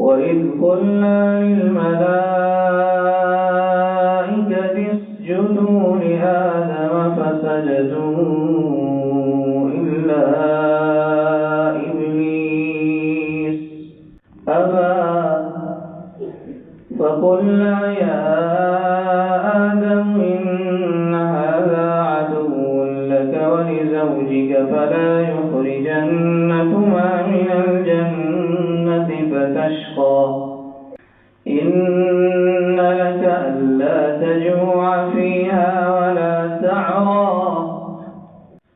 وإذ قلنا للملائكة اسجدوا لآدم فسجدوا إلا إبليس أبى فقلنا يا آدم إن هذا عدو لك ولزوجك فلا يخرجنكما من الجنة فتشقى إن لك ألا تجوع فيها ولا تعرى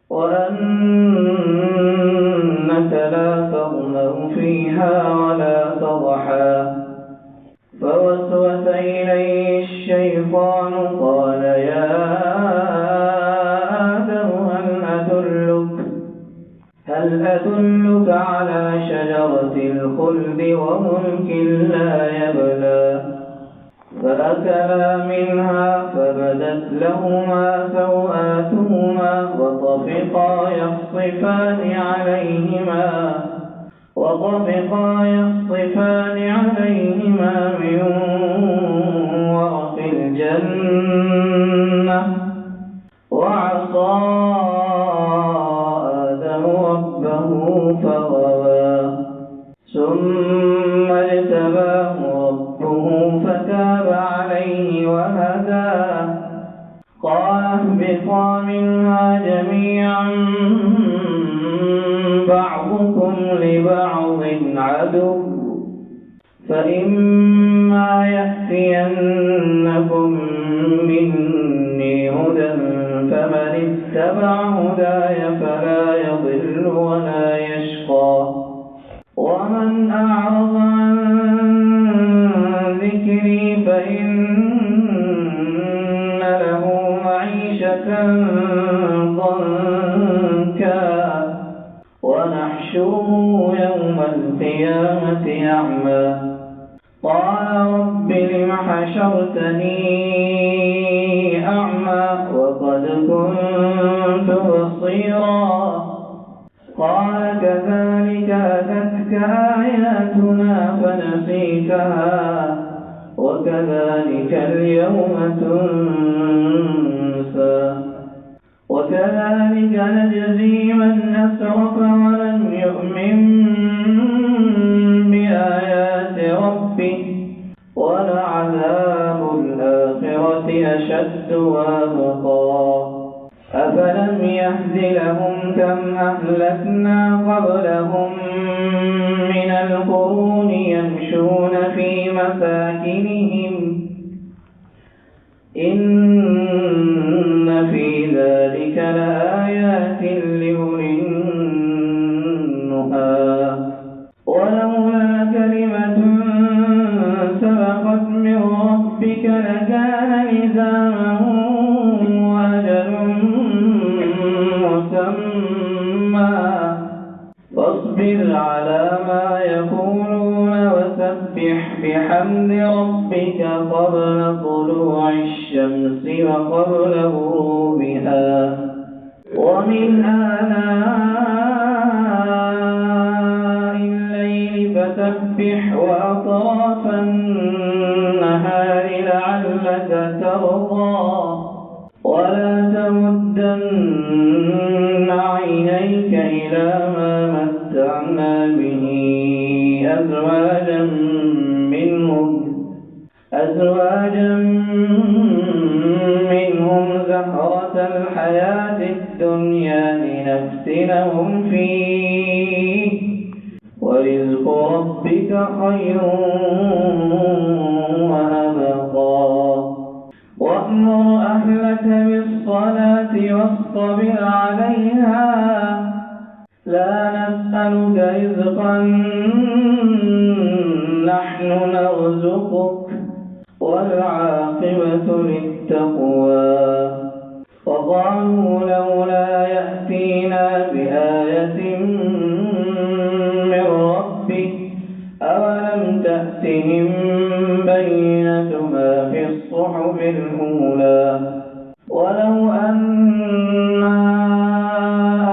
وأنك لا تظمأ فيها ولا تضحى فوسوس إليه الشيطان قال يا آدم هل أدلك على شجرة الخلد وملك لا يبلى فأكلا منها فبدت لهما سوآتهما وطفقا يخصفان عليهما من ورق الجنة وعصى آدم ربه فغوى ثم اجتباه ربه فتاب عليه وهدى قال اهبطا منها جميعا بعضكم لبعض عدو فإما يأتينكم مني هدى فمن اتبع هداي فلا يضل ولا يشقى ومن أعرض عن ذكري فإن له معيشة ضنكا ونحشره يوم القيامة أعمى قال رب لم حشرتني أعمى وقد كنت بصيرا قال كذلك أتتك آياتنا فنسيتها وكذلك اليوم تنسى وكذلك نجزي من أسرف ولم يؤمن بآيات ربه ولعذاب الآخرة أشد وأبقى أفلم يهد لهم كم أهلكنا قبلهم من القرون يمشون في مساكنهم إن في ذلك لآيات لأولي النهى ولولا كلمة سبقت من ربك لكان لزاما وأجل مسمى فاصبر على ما يقولون وسبح بحمد ربك قبل طلوع الشمس وقبل غروبها ومن آناء الليل فسبح وأطراف النهار لعلك ترضى ولا تمدن عينيك إلى ما متعنا به أزواجا منهم زهرة الحياة الدنيا لنفتنهم فيه ورزق ربك خير وأبقى وأمر أهلك بالصلاة واصطبر عليها لا نسألك رزقا نحن نرزقك والعاقبة للتقوى وقالوا لولا يأتينا بآية من ربه أولم تأتهم بينة ما في الصحف الأولى ولو أنا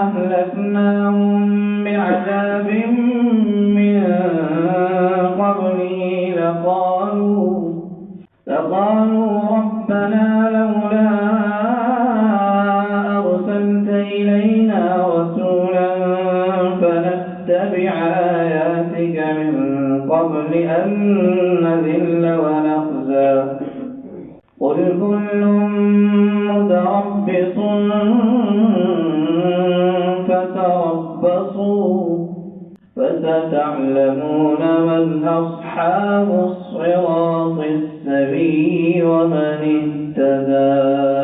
أهلكناهم بعذاب من قبله لقالوا ربنا لولا أرسلت إلينا رسولا فنتبع آياتك من قبل أن نذل ونخزى قل كل متربص فتربصوا فستعلمون من أصحاب الصراط السوي ومن اهتدى.